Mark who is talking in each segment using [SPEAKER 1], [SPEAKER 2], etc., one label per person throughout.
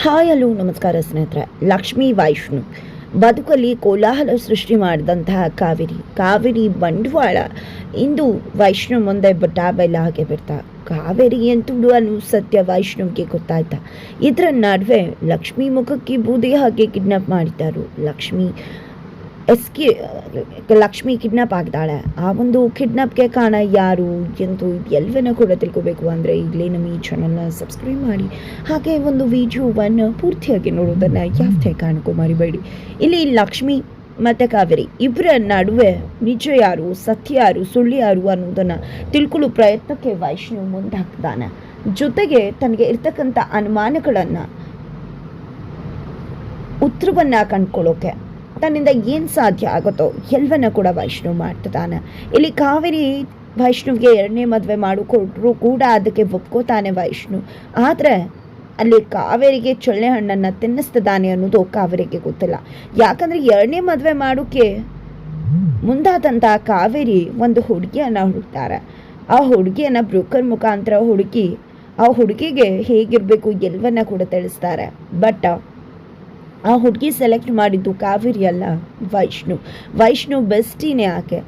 [SPEAKER 1] Hi hello ನಮಸ್ಕಾರ ಸ್ನೇಹಿತರೆ. ಲಕ್ಷ್ಮೀ ವೈಷ್ಣು ಬದುಕಲ್ಲಿ ಕೋಲಾಹಲ ಸೃಷ್ಟಿ ಮಾಡಿದಂತಹ ಕಾವೇರಿ ಬಂಡವಾಳ ಇಂದು ವೈಷ್ಣು ಮುಂದೆ ಬೈಲ ಹಾಗೆ ಬಿಡ್ತಾ. ಕಾವೇರಿ ಎಂತುಡು ಅನ್ನೋ ಸತ್ಯ ವೈಷ್ಣುವಿಗೆ ಗೊತ್ತಾಯ್ತಾ. ಇದರ ನಡುವೆ ಲಕ್ಷ್ಮಿ ಮುಖಕ್ಕೆ ಬೂದಿ ಹಾಕಿ ಕಿಡ್ನಾಪ್ ಮಾಡಿದ್ದಾರು. ಲಕ್ಷ್ಮಿ ಕಿಡ್ನಾಪ್ ಆಗಿದ್ದಾಳೆ. ಆ ಒಂದು ಕಿಡ್ನಾಪ್ಗೆ ಕಾರಣ ಯಾರು ಎಂದು ಎಲ್ಲವನ್ನ ಕೂಡ ತಿಳ್ಕೋಬೇಕು ಅಂದರೆ ಈಗಲೇ ನಮ್ಮ ಈ ಚಾನಲ್ನ ಸಬ್ಸ್ಕ್ರೈಬ್ ಮಾಡಿ, ಹಾಗೆ ಒಂದು ವಿಡಿಯೋವನ್ನು ಪೂರ್ತಿಯಾಗಿ ನೋಡೋದನ್ನು ಯಾವುದೇ ಕಾರಣಕ್ಕೂ ಮರಿಬೇಡಿ. ಇಲ್ಲಿ ಲಕ್ಷ್ಮಿ ಮತ್ತು ಕಾವೇರಿ ಇವರ ನಡುವೆ ನಿಜ ಯಾರು, ಸತ್ಯ ಯಾರು, ಸುಳ್ಳು ಯಾರು ಅನ್ನೋದನ್ನು ತಿಳ್ಕೊಳ್ಳೋ ಪ್ರಯತ್ನಕ್ಕೆ ವೈಷ್ಣು ಮುಂದಾಗ್ತಾನೆ. ಜೊತೆಗೆ ತನಗೆ ಇರ್ತಕ್ಕಂಥ ಅನುಮಾನಗಳನ್ನು ಉತ್ತರವನ್ನು ಕಂಡುಕೊಳ್ಳೋಕೆ ತನ್ನಿಂದ ಏನು ಸಾಧ್ಯ ಆಗುತ್ತೋ ಎಲ್ಲವನ್ನ ಕೂಡ ವೈಷ್ಣು ಮಾಡ್ತಾನೆ. ಇಲ್ಲಿ ಕಾವೇರಿ ವೈಷ್ಣುವಿಗೆ 2ನೇ ಮದುವೆ ಮಾಡಿಕೊಟ್ರು ಕೂಡ ಅದಕ್ಕೆ ಒಪ್ಕೋತಾನೆ ವೈಷ್ಣು. ಆದರೆ ಅಲ್ಲಿ ಕಾವೇರಿಗೆ ಚೊಳ್ಳೆ ಹಣ್ಣನ್ನು ತಿನ್ನಿಸ್ತಿದ್ದಾನೆ ಅನ್ನೋದು ಕಾವೇರಿಗೆ ಗೊತ್ತಿಲ್ಲ. ಯಾಕಂದರೆ 2ನೇ ಮದುವೆ ಮಾಡೋಕ್ಕೆ ಮುಂದಾದಂಥ ಕಾವೇರಿ ಒಂದು ಹುಡುಗಿಯನ್ನು ಹುಡುಕ್ತಾರೆ. ಆ ಹುಡುಗಿಯನ್ನು ಬ್ರೋಕರ್ ಮುಖಾಂತರ ಹುಡುಕಿ ಆ ಹುಡುಗಿಗೆ ಹೇಗಿರಬೇಕು ಎಲ್ಲವನ್ನ ಕೂಡ ತಿಳಿಸ್ತಾರೆ. ಬಟ್ ಆ ಹುಡುಗಿ ಸೆಲೆಕ್ಟ್ ಮಾಡಿದ್ದು ಕಾವೇರಿ ಅಲ್ಲ, ವೈಷ್ಣು ಬೆಸ್ಟಿನೇ ಆಕೆ.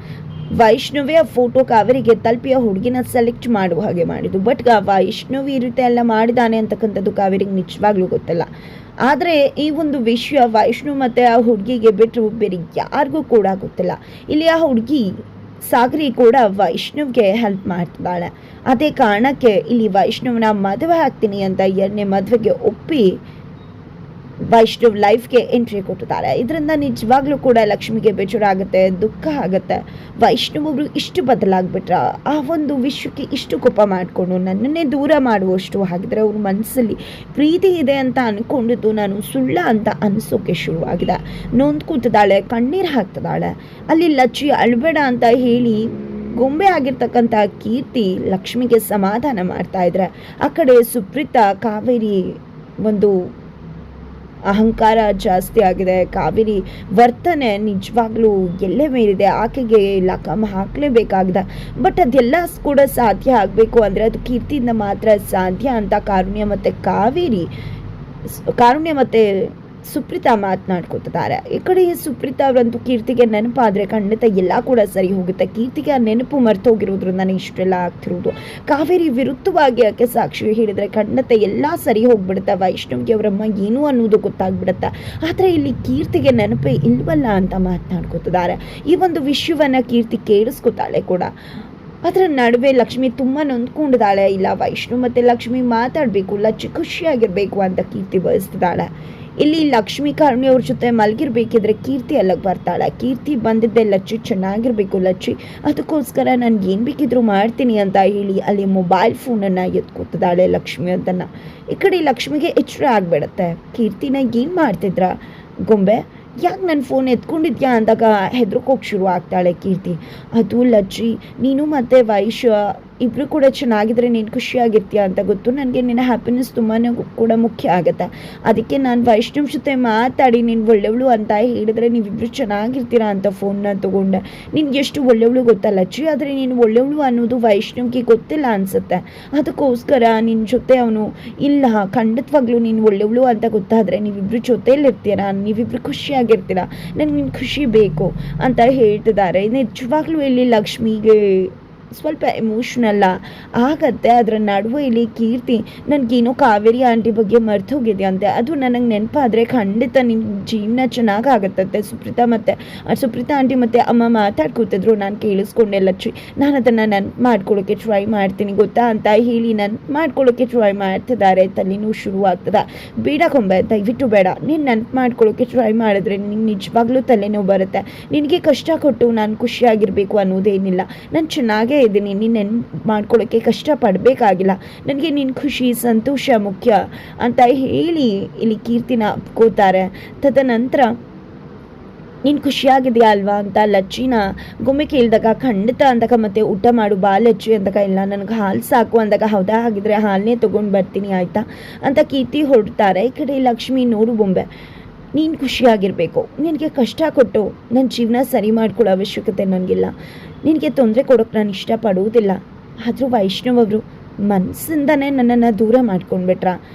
[SPEAKER 1] ವೈಷ್ಣುವೇ ಆ ಫೋಟೋ ಕಾವೇರಿಗೆ ತಲುಪಿ ಆ ಹುಡುಗಿನ ಸೆಲೆಕ್ಟ್ ಮಾಡುವ ಹಾಗೆ ಮಾಡಿದ್ದು. ಬಟ್ ವೈಷ್ಣವಿ ಈ ರೀತಿ ಎಲ್ಲ ಮಾಡಿದಾನೆ ಅಂತಕ್ಕಂಥದ್ದು ಕಾವೇರಿಗೆ ನಿಜವಾಗ್ಲೂ ಗೊತ್ತಿಲ್ಲ. ಆದರೆ ಈ ಒಂದು ವಿಷಯ ವೈಷ್ಣು ಮತ್ತು ಆ ಹುಡುಗಿಗೆ ಬಿಟ್ಟರು ಬೇರೆ ಯಾರಿಗೂ ಕೂಡ ಗೊತ್ತಿಲ್ಲ. ಇಲ್ಲಿ ಆ ಹುಡುಗಿ ಸಾಗರಿ ಕೂಡ ವೈಷ್ಣವ್ಗೆ ಹೆಲ್ಪ್ ಮಾಡ್ತಿದ್ದಾಳೆ. ಅದೇ ಕಾರಣಕ್ಕೆ ಇಲ್ಲಿ ವೈಷ್ಣವನ ಮದುವೆ ಆಗ್ತೀನಿ ಅಂತ 2ನೇ ಮದುವೆಗೆ ಒಪ್ಪಿ ವೈಷ್ಣವ್ ಲೈಫ್ಗೆ ಎಂಟ್ರಿ ಕೊಟ್ಟಿದ್ದಾರೆ. ಇದರಿಂದ ನಿಜವಾಗ್ಲೂ ಕೂಡ ಲಕ್ಷ್ಮಿಗೆ ಬೇಜಾರ ಆಗುತ್ತೆ, ದುಃಖ ಆಗುತ್ತೆ. ವೈಷ್ಣವರು ಇಷ್ಟು ಬದಲಾಗ್ಬಿಟ್ರ, ಆ ಒಂದು ವಿಷಯಕ್ಕೆ ಇಷ್ಟು ಕೋಪ ಮಾಡಿಕೊಂಡು ನನ್ನನ್ನೇ ದೂರ ಮಾಡುವಷ್ಟು. ಹಾಗಿದ್ರೆ ಅವ್ರ ಮನಸ್ಸಲ್ಲಿ ಪ್ರೀತಿ ಇದೆ ಅಂತ ಅಂದ್ಕೊಂಡಿದ್ದು ನಾನು ಸುಳ್ಳ ಅಂತ ಅನಿಸೋಕೆ ಶುರುವಾಗಿದೆ. ನೊಂದ್ಕೂತಿದ್ದಾಳೆ, ಕಣ್ಣೀರು ಹಾಕ್ತಿದ್ದಾಳೆ. ಅಲ್ಲಿ ಲಚ್ಚಿ ಅಳ್ಬೇಡ ಅಂತ ಹೇಳಿ ಗೊಂಬೆ ಆಗಿರ್ತಕ್ಕಂಥ ಕೀರ್ತಿ ಲಕ್ಷ್ಮಿಗೆ ಸಮಾಧಾನ ಮಾಡ್ತಾ ಇದ್ರೆ, ಆ ಕಡೆ ಸುಪ್ರೀತಾ ಕಾವೇರಿ ಒಂದು ಅಹಂಕಾರ ಜಾಸ್ತಿ ಆಗಿದೆ. ಕಾವೇರಿ ವರ್ತನೆ ನಿಜವಾಗ್ಲೂ ಎಲ್ಲೇ ಮೇಲಿದೆ. ಆಕೆಗೆ ಲಕಮ್ ಹಾಕಲೇಬೇಕಾಗಿದೆ. ಬಟ್ ಅದೆಲ್ಲ ಕೂಡ ಸಾಧ್ಯ ಆಗಬೇಕು ಅಂದರೆ ಅದು ಕೀರ್ತಿಯಿಂದ ಮಾತ್ರ ಸಾಧ್ಯ ಅಂತ ಕಾರುಣ್ಯ ಮತ್ತು ಸುಪ್ರೀತಾ ಮಾತನಾಡ್ಕೊತಿದ್ದಾರೆ. ಈ ಕಡೆ ಸುಪ್ರೀತಾ ಅವರಂತೂ ಕೀರ್ತಿಗೆ ನೆನಪಾದರೆ ಖಂಡಿತ ಎಲ್ಲ ಕೂಡ ಸರಿ ಹೋಗುತ್ತೆ. ಕೀರ್ತಿಗೆ ಆ ನೆನಪು ಮರೆತು ಹೋಗಿರೋದ್ರಿಂದ ಇಷ್ಟೆಲ್ಲ ಆಗ್ತಿರೋದು. ಕಾವೇರಿ ವಿರುದ್ಧವಾಗಿ ಆಕೆ ಸಾಕ್ಷಿ ಹೇಳಿದರೆ ಖಂಡಿತ ಎಲ್ಲ ಸರಿ ಹೋಗ್ಬಿಡುತ್ತೆ. ವೈಷ್ಣವಿಗೆ ಅವರಮ್ಮ ಏನು ಅನ್ನೋದು ಗೊತ್ತಾಗ್ಬಿಡುತ್ತೆ. ಆದರೆ ಇಲ್ಲಿ ಕೀರ್ತಿಗೆ ನೆನಪೇ ಇಲ್ವಲ್ಲ ಅಂತ ಮಾತನಾಡ್ಕೊತಿದ್ದಾರೆ. ಈ ಒಂದು ವಿಷಯವನ್ನು ಕೀರ್ತಿ ಕೇಳಿಸ್ಕೊತಾಳೆ ಕೂಡ. ಅದರ ನಡುವೆ ಲಕ್ಷ್ಮಿ ತುಂಬ ನೊಂದ್ಕೊಂಡಿದ್ದಾಳೆ. ಇಲ್ಲ, ವೈಷ್ಣು ಮತ್ತು ಲಕ್ಷ್ಮಿ ಮಾತಾಡಬೇಕು, ಲಚ್ಚಿ ಖುಷಿಯಾಗಿರಬೇಕು ಅಂತ ಕೀರ್ತಿ ಬಯಸ್ತಿದ್ದಾಳೆ. ಇಲ್ಲಿ ಲಕ್ಷ್ಮಿ ಕಾರುಣ್ಯ ಅವ್ರ ಜೊತೆ ಮಲಗಿರ್ಬೇಕಿದ್ರೆ ಕೀರ್ತಿ ಅಲ್ಲಿಗೆ ಬರ್ತಾಳೆ. ಕೀರ್ತಿ ಬಂದಿದ್ದೆ ಲಚ್ಚಿ ಚೆನ್ನಾಗಿರಬೇಕು, ಲಚ್ಚಿ ಅದಕ್ಕೋಸ್ಕರ ನಾನು ಏನು ಬೇಕಿದ್ರು ಮಾಡ್ತೀನಿ ಅಂತ ಹೇಳಿ ಅಲ್ಲಿ ಮೊಬೈಲ್ ಫೋನನ್ನು ಎತ್ಕೊತಿದ್ದಾಳೆ ಲಕ್ಷ್ಮಿ ಅದನ್ನು. ಈ ಕಡೆ ಲಕ್ಷ್ಮಿಗೆ ಎಚ್ಚರ ಆಗಿಬಿಡತ್ತೆ. ಕೀರ್ತಿನ ಏನು ಮಾಡ್ತಿದ್ರ ಗೊಂಬೆ, ಯಾಕೆ ನನ್ನ ಫೋನ್ ಎತ್ಕೊಂಡಿದ್ಯಾ ಅಂದಾಗ ಹೆದ್ರಕೋಕೆ ಶುರು ಆಗ್ತಾಳೆ ಕೀರ್ತಿ. ಅದು ಲಚ್ಚಿ, ನೀನು ಮತ್ತು ವೈಶ್ ಇಬ್ಬರು ಕೂಡ ಚೆನ್ನಾಗಿದ್ರೆ ನೀನು ಖುಷಿಯಾಗಿರ್ತೀಯ ಅಂತ ಗೊತ್ತು. ನನಗೆ ನಿನ್ನ ಹ್ಯಾಪಿನೆಸ್ ತುಂಬಾ ಕೂಡ ಮುಖ್ಯ ಆಗುತ್ತೆ. ಅದಕ್ಕೆ ನಾನು ವೈಷ್ಣವ್ ಜೊತೆ ಮಾತಾಡಿ ನೀನು ಒಳ್ಳೆವಳು ಅಂತ ಹೇಳಿದ್ರೆ ನೀವಿಬ್ಬರು ಚೆನ್ನಾಗಿರ್ತೀರಾ ಅಂತ ಫೋನ್ನ ತೊಗೊಂಡೆ. ನಿನ್ಗೆ ಎಷ್ಟು ಒಳ್ಳೆವಳು ಗೊತ್ತಾ ಲಚ್ಚಿ, ಆದರೆ ನೀನು ಒಳ್ಳೆವಳು ಅನ್ನೋದು ವೈಷ್ಣವ್ಗೆ ಗೊತ್ತಿಲ್ಲ ಅನಿಸುತ್ತೆ. ಅದಕ್ಕೋಸ್ಕರ ನಿನ್ನ ಜೊತೆ ಅವನು ಇಲ್ಲ, ಖಂಡಿತವಾಗ್ಲೂ ನೀನು ಒಳ್ಳೆವಳು ಅಂತ ಗೊತ್ತಾದರೆ ನೀವಿಬ್ಬರು ಜೊತೆಯಲ್ಲಿರ್ತೀರಾ, ನೀವಿಬ್ಬರು ಖುಷಿಯಾಗಿರ್ತೀರಾ, ನನಗೆ ನಿನ್ನ ಖುಷಿ ಬೇಕು ಅಂತ ಹೇಳ್ತಿದ್ದಾರೆ. ನಿಜವಾಗ್ಲೂ ಇಲ್ಲಿ ಲಕ್ಷ್ಮಿಗೆ ಸ್ವಲ್ಪ ಎಮೋಷ್ನಲ್ಲ ಆಗತ್ತೆ. ಅದರ ನಡುವೆ ಇಲ್ಲಿ ಕೀರ್ತಿ ನನಗೇನೋ ಕಾವೇರಿ ಆಂಟಿ ಬಗ್ಗೆ ಮರ್ತು ಹೋಗಿದೆಯಂತೆ, ಅದು ನನಗೆ ನೆನಪಾದರೆ ಖಂಡಿತ ನಿನ್ನ ಜೀವನ ಚೆನ್ನಾಗಾಗತ್ತೆ. ಸುಪ್ರೀತಾ ಆಂಟಿ ಮತ್ತು ಅಮ್ಮ ಮಾತಾಡ್ಕೊತಿದ್ರು, ನಾನು ಕೇಳಿಸ್ಕೊಂಡೆ ಲಚ್ಚಿ. ನಾನು ಅದನ್ನು ನೆನಪು ಮಾಡ್ಕೊಳ್ಳೋಕ್ಕೆ ಟ್ರೈ ಮಾಡ್ತೀನಿ ಗೊತ್ತಾ ಅಂತ ಹೇಳಿ ನೆನಪು ಮಾಡ್ಕೊಳ್ಳೋಕ್ಕೆ ಟ್ರೈ ಮಾಡ್ತಿದ್ದಾರೆ. ತಲೆನೂ ಶುರು ಆಗ್ತದೆ. ಬೇಡ ಕೊಂಬೆ, ದಯವಿಟ್ಟು ಬೇಡ. ನೀನು ನೆನಪು ಮಾಡ್ಕೊಳ್ಳೋಕ್ಕೆ ಟ್ರೈ ಮಾಡಿದ್ರೆ ನಿನಗೆ ನಿಜವಾಗ್ಲೂ ತಲೆನೋವು ಬರುತ್ತೆ. ನಿನಗೆ ಕಷ್ಟ ಕೊಟ್ಟು ನಾನು ಖುಷಿಯಾಗಿರಬೇಕು ಅನ್ನೋದೇನಿಲ್ಲ. ನಾನು ಚೆನ್ನಾಗೇ ಇದ್ದೀನಿ, ನೀನು ನೆನಪು ಮಾಡ್ಕೊಳ್ಳೋಕ್ಕೆ ಕಷ್ಟಪಡಬೇಕಾಗಿಲ್ಲ. ನನಗೆ ನಿನ್ನ ಖುಷಿ ಸಂತೋಷ ಮುಖ್ಯ ಅಂತ ಹೇಳಿ ಇಲ್ಲಿ ಕೀರ್ತಿನ ಒಪ್ಕೋತಾರೆ. ತದನಂತರ ನೀನು ಖುಷಿಯಾಗಿದೆಯಾ ಅಲ್ವಾ ಅಂತ ಲಚ್ಚಿನ ಗೊಂಬೆ ಕೇಳಿದಾಗ ಖಂಡಿತ ಅಂದಾಗ ಮತ್ತೆ ಊಟ ಮಾಡು ಬಾ ಲಚ್ಚಿ ಅಂದಾಗ ಇಲ್ಲ ನನಗೆ ಹಾಲು ಸಾಕು ಅಂದಾಗ ಹೌದಾ ಹಾಗಿದ್ರೆ ಹಾಲನ್ನೇ ತೊಗೊಂಡು ಬರ್ತೀನಿ ಆಯಿತಾ ಅಂತ ಕೀರ್ತಿ ಹೊರಡ್ತಾರೆ. ಈ ಕಡೆ ಲಕ್ಷ್ಮಿ ನೋಡು ಬೊಂಬೆ, ನೀನು ಖುಷಿಯಾಗಿರಬೇಕು. ನಿನಗೆ ಕಷ್ಟ ಕೊಟ್ಟು ನನ್ನ ಜೀವನ ಸರಿ ಮಾಡ್ಕೊಳ್ಳೋ ಅವಶ್ಯಕತೆ ನನಗಿಲ್ಲ. ನಿನಗೆ ತೊಂದರೆ ಕೊಡೋಕ್ಕೆ ನಾನು ಇಷ್ಟಪಡುವುದಿಲ್ಲ. ಆದರೂ ವೈಷ್ಣವ್ ಅವರು ಮನಸ್ಸಿಂದನೇ ನನ್ನನ್ನು ದೂರ ಮಾಡ್ಕೊಂಡ್ಬಿಟ್ರ.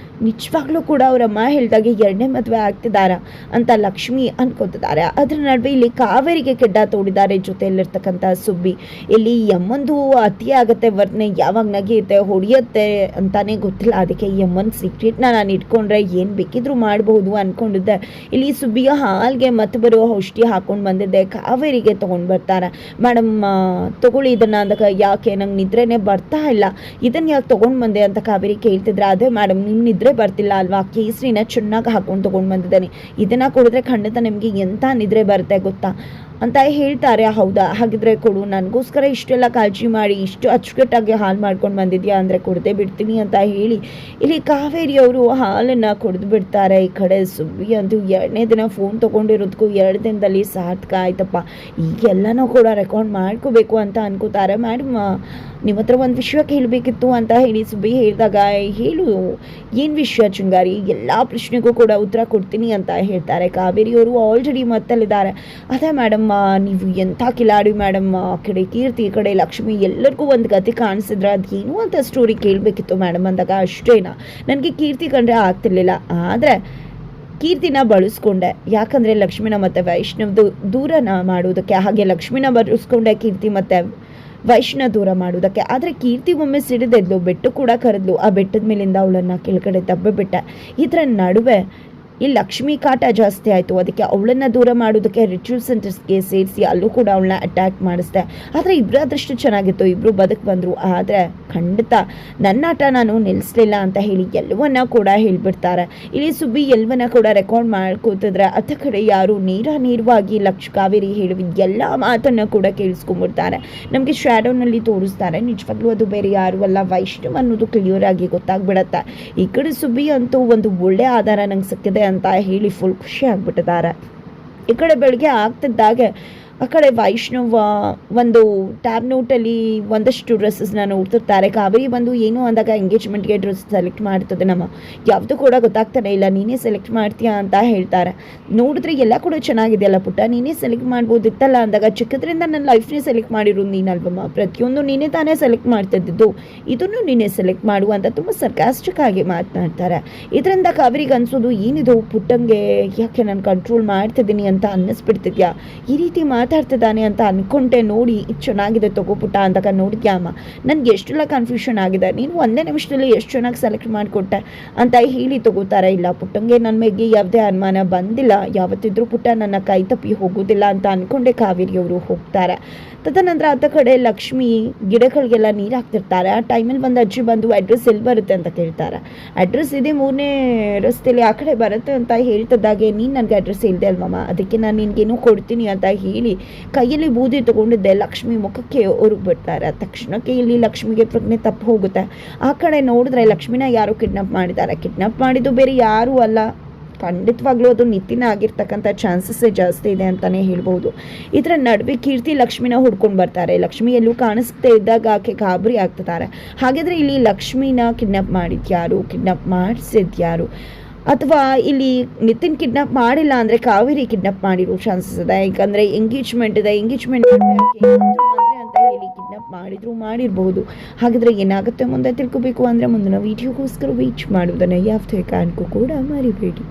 [SPEAKER 1] ನಿಜವಾಗ್ಲೂ ಕೂಡ ಅವರಮ್ಮ ಹೇಳಿದಾಗೆ 2ನೇ ಮದುವೆ ಆಗ್ತಿದ್ದಾರ ಅಂತ ಲಕ್ಷ್ಮಿ ಅನ್ಕೋತಿದ್ದಾರೆ. ಅದ್ರ ನಡುವೆ ಇಲ್ಲಿ ಕಾವೇರಿಗೆ ಕೆಡ್ಡ ತೋಡಿದ್ದಾರೆ ಜೊತೆಯಲ್ಲಿರ್ತಕ್ಕಂಥ ಸುಬ್ಬಿ. ಇಲ್ಲಿ ಯಮ್ಮಂದು ಅತಿ ಆಗತ್ತೆ ವರ್ತನೆ, ಯಾವಾಗ ನಗಿಯುತ್ತೆ ಹೊಡಿಯುತ್ತೆ ಅಂತಾನೆ ಗೊತ್ತಿಲ್ಲ. ಅದಕ್ಕೆ ಯಮ್ಮನ್ ಸೀಕ್ರೆಟ್ನ ನಾನು ಇಟ್ಕೊಂಡ್ರೆ ಏನು ಬೇಕಿದ್ರೂ ಮಾಡಬಹುದು ಅಂದ್ಕೊಂಡಿದ್ದೆ. ಇಲ್ಲಿ ಸುಬ್ಬಿಯ ಹಾಲ್ಗೆ ಮತ್ತೆ ಬರುವ ಔಷಧಿ ಹಾಕೊಂಡು ಬಂದಿದ್ದೆ. ಕಾವೇರಿಗೆ ತೊಗೊಂಡು ಬರ್ತಾರೆ. ಮೇಡಮ್ ತಗೊಳ್ಳಿ ಇದನ್ನು ಅಂದಾಗ, ಯಾಕೆ ನಂಗೆ ನಿದ್ರೆನೇ ಬರ್ತಾ ಇಲ್ಲ, ಇದನ್ನು ಯಾಕೆ ತೊಗೊಂಡು ಬಂದೆ ಅಂತ ಕಾವೇರಿ ಕೇಳ್ತಿದ್ರೆ, ಅದೇ ಮೇಡಮ್ ನಿಮ್ಮ ನಿದ್ರೆ ಬರ್ತಿಲ್ಲ ಅಲ್ವಾ, ಕೇಸರಿನ ಚೆನ್ನಾಗಿ ಹಾಕೊಂಡು ತೊಗೊಂಡು ಬಂದಿದ್ದೇನೆ, ಇದನ್ನು ಕುಡಿದ್ರೆ ಖಂಡಿತ ನಿಮಗೆ ಎಂಥ ನಿದ್ರೆ ಬರುತ್ತೆ ಗೊತ್ತಾ ಅಂತ ಹೇಳ್ತಾರೆ. ಹೌದಾ, ಹಾಗಿದ್ರೆ ಕೊಡು, ನನಗೋಸ್ಕರ ಇಷ್ಟೆಲ್ಲ ಕಾಳಜಿ ಮಾಡಿ ಇಷ್ಟು ಅಚ್ಚುಕಟ್ಟಾಗಿ ಹಾಲು ಮಾಡ್ಕೊಂಡು ಬಂದಿದ್ಯಾ ಅಂದರೆ ಕೊಡದೆ ಬಿಡ್ತೀನಿ ಅಂತ ಹೇಳಿ ಇಲ್ಲಿ ಕಾವೇರಿಯವರು ಹಾಲನ್ನು ಕುಡಿದು ಬಿಡ್ತಾರೆ. ಈ ಕಡೆ ಸುಬ್ಬಿ ಅಂತೂ 2ನೇ ದಿನ ಫೋನ್ ತೊಗೊಂಡಿರೋದಕ್ಕೂ 2 ದಿನದಲ್ಲಿ ಸಾರ್ಥಕ ಆಯ್ತಪ್ಪ, ಈಗೆಲ್ಲನೂ ಕೂಡ ರೆಕಾರ್ಡ್ ಮಾಡ್ಕೋಬೇಕು ಅಂತ ಅನ್ಕೋತಾರೆ. ಮೇಡಮ್ ನಿಮ್ಮ ಹತ್ರ ಒಂದು ವಿಷಯ ಕೇಳಬೇಕಿತ್ತು ಅಂತ ಹೇಳಿ ಸುಬ್ಬಿ ಹೇಳಿದಾಗ, ಹೇಳು ಏನು ವಿಷಯ ಚುಂಗಾರಿ, ಎಲ್ಲ ಪ್ರಶ್ನೆಗೂ ಕೂಡ ಉತ್ತರ ಕೊಡ್ತೀನಿ ಅಂತ ಹೇಳ್ತಾರೆ. ಕಾವೇರಿಯವರು ಆಲ್ರೆಡಿ ಮತ್ತಲ್ಲಿದ್ದಾರೆ. ಅದೇ ಮೇಡಮ್ ನೀವು ಎಂಥ ಕಿಲಾಡಿ ಮೇಡಮ್, ಆ ಕಡೆ ಕೀರ್ತಿ ಈ ಕಡೆ ಲಕ್ಷ್ಮಿ ಎಲ್ಲರಿಗೂ ಒಂದು ಗತಿ ಕಾಣಿಸಿದ್ರೆ ಅದೇನು ಅಂತ ಸ್ಟೋರಿ ಕೇಳಬೇಕಿತ್ತು ಮೇಡಮ್ ಅಂದಾಗ, ಅಷ್ಟೇನಾ, ನನಗೆ ಕೀರ್ತಿ ಕಂಡ್ರೆ ಆಗ್ತಿರ್ಲಿಲ್ಲ, ಆದರೆ ಕೀರ್ತಿನ ಬಳಸ್ಕೊಂಡೆ, ಯಾಕಂದರೆ ಲಕ್ಷ್ಮಿನ ಮತ್ತು ವೈಷ್ಣವ್ದು ದೂರನ ಮಾಡೋದಕ್ಕೆ, ಹಾಗೆ ಲಕ್ಷ್ಮಿನ ಬಳಸ್ಕೊಂಡೆ ಕೀರ್ತಿ ಮತ್ತು ವೈಷ್ಣ ದೂರ ಮಾಡೋದಕ್ಕೆ. ಆದರೆ ಕೀರ್ತಿ ಒಮ್ಮೆ ಸಿಡಿದೆದ್ಲು, ಬೆಟ್ಟು ಕೂಡ ಕರೆದ್ಲು, ಆ ಬೆಟ್ಟದ ಮೇಲಿಂದ ಅವಳನ್ನು ಕೆಳಗಡೆ ದಬ್ಬಬಿಟ್ಟೆ. ಇದರ ನಡುವೆ ಈ ಲಕ್ಷ್ಮಿ ಕಾಟ ಜಾಸ್ತಿ ಆಯಿತು. ಅದಕ್ಕೆ ಅವಳನ್ನು ದೂರ ಮಾಡೋದಕ್ಕೆ ರಿಚುವಲ್ ಸೆಂಟರ್ಸ್ಗೆ ಸೇರಿಸಿ ಅಲ್ಲೂ ಕೂಡ ಅವಳನ್ನ ಅಟ್ಯಾಕ್ ಮಾಡಿಸ್ದೆ. ಆದರೆ ಇಬ್ಬರು ಅದೃಷ್ಟು ಚೆನ್ನಾಗಿತ್ತು, ಇಬ್ಬರು ಬದುಕು ಬಂದರು. ಆದರೆ ಖಂಡಿತ ನನ್ನ ಆಟ ನಾನು ನಿಲ್ಲಿಸಲಿಲ್ಲ ಅಂತ ಹೇಳಿ ಎಲ್ಲವನ್ನ ಕೂಡ ಹೇಳಿಬಿಡ್ತಾರೆ. ಇಲ್ಲಿ ಸುಬ್ಬಿ ಎಲ್ಲವನ್ನ ಕೂಡ ರೆಕಾರ್ಡ್ ಮಾಡ್ಕೋತಿದ್ರೆ ಅತ್ತ ಕಡೆ ಯಾರು ನೇರವಾಗಿ ಕಾವೇರಿ ಹೇಳುವ ಎಲ್ಲ ಮಾತನ್ನು ಕೂಡ ಕೇಳಿಸ್ಕೊಂಡ್ಬಿಡ್ತಾರೆ. ನಮಗೆ ಶ್ಯಾಡೋನಲ್ಲಿ ತೋರಿಸ್ತಾರೆ, ನಿಜವಾಗ್ಲೂ ಅದು ಬೇರೆ ಯಾರು ಅಲ್ಲ ವೈಷ್ಣವ್ ಅನ್ನೋದು ಕ್ಲಿಯರ್ ಆಗಿ ಗೊತ್ತಾಗ್ಬಿಡತ್ತೆ. ಈ ಕಡೆ ಸುಬ್ಬಿ ಅಂತೂ ಒಂದು ಒಳ್ಳೆ ಆಧಾರ ನಂಗೆ ಸಿಕ್ಕಿದೆ ಅಂತ ಹೇಳಿ ಫುಲ್ ಖುಷಿ ಆಗ್ಬಿಟ್ಟಿದ್ದಾರೆ. ಈ ಕಡೆ ಬೆಳಗ್ಗೆ ಆಗ್ತಿದ್ದಾಗೆ ಆ ಕಡೆ ವೈಷ್ಣವ ಒಂದು ಟ್ಯಾಬ್ ನೋಟಲ್ಲಿ ಒಂದಷ್ಟು ಡ್ರೆಸ್ಸಸ್ನ ನೋಡ್ತಿರ್ತಾರೆ. ಕಾವೇರಿ ಬಂದು ಏನು ಅಂದಾಗ ಎಂಗೇಜ್ಮೆಂಟ್ಗೆ ಡ್ರೆಸ್ ಸೆಲೆಕ್ಟ್ ಮಾಡ್ತದೆ, ನಮ್ಮ ಯಾವುದು ಕೂಡ ಗೊತ್ತಾಗ್ತಾನೆ ಇಲ್ಲ, ನೀನೇ ಸೆಲೆಕ್ಟ್ ಮಾಡ್ತೀಯಾ ಅಂತ ಹೇಳ್ತಾರೆ. ನೋಡಿದ್ರೆ ಎಲ್ಲ ಕೂಡ ಚೆನ್ನಾಗಿದೆಯಲ್ಲ ಪುಟ್ಟ, ನೀನೇ ಸೆಲೆಕ್ಟ್ ಮಾಡ್ಬೋದಿತ್ತಲ್ಲ ಅಂದಾಗ, ಚಿಕ್ಕದ್ರಿಂದ ನನ್ನ ಲೈಫ್ನೇ ಸೆಲೆಕ್ಟ್ ಮಾಡಿರೋದು ನೀನಲ್ವಮ್ಮ, ಪ್ರತಿಯೊಂದು ನೀನೇ ತಾನೇ ಸೆಲೆಕ್ಟ್ ಮಾಡ್ತಿದ್ದು, ಇದನ್ನು ನೀನೇ ಸೆಲೆಕ್ಟ್ ಮಾಡು ಅಂತ ತುಂಬ ಸರ್ಕಾಸ್ಟಿಕ್ ಆಗಿ ಮಾತನಾಡ್ತಾರೆ. ಇದರಿಂದ ಕಾವೇರಿಗೆ ಅನ್ಸೋದು, ಏನಿದು ಪುಟ್ಟಂಗೆ ಯಾಕೆ ನಾನು ಕಂಟ್ರೋಲ್ ಮಾಡ್ತಿದ್ದೀನಿ ಅಂತ ಅನ್ನಿಸ್ಬಿಡ್ತಿದ್ಯಾ, ಈ ರೀತಿ ಮಾತಾಡ್ತಿದ್ದಾನೆ ಅಂತ ಅಂದ್ಕೊಂಡೆ, ನೋಡಿ ಇದು ಚೆನ್ನಾಗಿದೆ ತಗೋಪುಟ್ಟ ಅಂದಾಗ, ನೋಡಿದ್ಯಾ ಅಮ್ಮ ನನಗೆ ಎಷ್ಟೆಲ್ಲ ಕನ್ಫ್ಯೂಷನ್ ಆಗಿದೆ, ನೀನು 1ನೇ ನಿಮಿಷದಲ್ಲಿ ಎಷ್ಟು ಚೆನ್ನಾಗಿ ಸೆಲೆಕ್ಟ್ ಮಾಡಿಕೊಟ್ಟೆ ಅಂತ ಹೇಳಿ ತಗೋತಾರೆ. ಇಲ್ಲ ಪುಟ್ಟಂಗೆ ನನ್ನ ಮೇಲೆ ಯಾವುದೇ ಅನುಮಾನ ಬಂದಿಲ್ಲ, ಯಾವತ್ತಿದ್ರೂ ಪುಟ್ಟ ನನ್ನ ಕೈ ತಪ್ಪಿ ಹೋಗೋದಿಲ್ಲ ಅಂತ ಅಂದ್ಕೊಂಡೆ ಕಾವೇರಿಯವರು ಹೋಗ್ತಾರೆ. ತದನಂತರ ಅತ್ತ ಕಡೆ ಲಕ್ಷ್ಮಿ ಗಿಡಗಳಿಗೆಲ್ಲ ನೀರು ಹಾಕ್ತಿರ್ತಾರೆ. ಆ ಟೈಮಲ್ಲಿ ಒಂದು ಅಜ್ಜಿ ಬಂದು ಅಡ್ರೆಸ್ ಎಲ್ಲಿ ಬರುತ್ತೆ ಅಂತ ಕೇಳ್ತಾರೆ. ಅಡ್ರೆಸ್ ಇದೆ 3ನೇ ರಸ್ತೆಯಲ್ಲಿ, ಆ ಕಡೆ ಬರುತ್ತೆ ಅಂತ ಹೇಳ್ತಿದ್ದಾಗೆ, ನೀನು ನನಗೆ ಅಡ್ರೆಸ್ ಹೇಳಿದೆ ಅಲ್ವಮ್ಮ, ಅದಕ್ಕೆ ನಾನು ನಿನಗೇನೋ ಕೊಡ್ತೀನಿ ಅಂತ ಹೇಳಿ ಕೈಯಲ್ಲಿ ಬೂದಿ ತಗೊಂಡಿದ್ದೆ ಲಕ್ಷ್ಮಿ ಮುಖಕ್ಕೆ ಬಿಡ್ತಾರೆ. ತಕ್ಷಣಕ್ಕೆ ಇಲ್ಲಿ ಲಕ್ಷ್ಮಿಗೆ ಪ್ರಜ್ಞೆ ತಪ್ಪು ಹೋಗುತ್ತೆ. ಆ ಕಡೆ ನೋಡಿದ್ರೆ ಲಕ್ಷ್ಮಿನ ಯಾರೋ ಕಿಡ್ನಾಪ್ ಮಾಡಿದ್ದಾರೆ. ಕಿಡ್ನಾಪ್ ಮಾಡಿದ್ದು ಬೇರೆ ಯಾರೂ ಅಲ್ಲ, ಖಂಡಿತವಾಗ್ಲೂ ಅದು ನಿತಿನ ಆಗಿರ್ತಕ್ಕಂಥ ಚಾನ್ಸಸ್ಸೇ ಜಾಸ್ತಿ ಇದೆ ಅಂತಲೇ ಹೇಳ್ಬೋದು. ಇದರ ನಡುವೆ ಕೀರ್ತಿ ಲಕ್ಷ್ಮಿನ ಹುಡ್ಕೊಂಡು ಬರ್ತಾರೆ. ಲಕ್ಷ್ಮಿ ಎಲ್ಲೂ ಕಾಣಿಸ್ತಾ ಇದ್ದಾಗ ಆಕೆ ಗಾಬರಿ ಆಗ್ತಿದ್ದಾರೆ. ಹಾಗಾದರೆ ಇಲ್ಲಿ ಲಕ್ಷ್ಮಿನ ಕಿಡ್ನಾಪ್ ಮಾಡಿದ್ಯಾರು, ಕಿಡ್ನಾಪ್ ಮಾಡಿಸಿದ್ಯಾರು, ಅಥವಾ ಇಲ್ಲಿ ನಿತಿನ್ ಕಿಡ್ನಾಪ್ ಮಾಡಿಲ್ಲ ಅಂದರೆ ಕಾವೇರಿ ಕಿಡ್ನಾಪ್ ಮಾಡಿರೋ ಚಾನ್ಸಸ್ ಇದೆ. ಯಾಕಂದರೆ ಎಂಗೇಜ್ಮೆಂಟ್ ಇದೆ, ಎಂಗೇಜ್ಮೆಂಟ್ ಅಂತ ಹೇಳಿ ಕಿಡ್ನಾಪ್ ಮಾಡಿರ್ಬೋದು. ಹಾಗಿದ್ರೆ ಏನಾಗುತ್ತೆ ಮುಂದೆ ತಿಳ್ಕೊಬೇಕು ಅಂದರೆ ಮುಂದಿನ ವಿಡಿಯೋಗೋಸ್ಕರ ವೇಟ್ ಮಾಡೋದನ್ನು ಯಾವುದೇ ಕಾರಣಕ್ಕೂ ಕೂಡ ಮರಿಬೇಡಿ.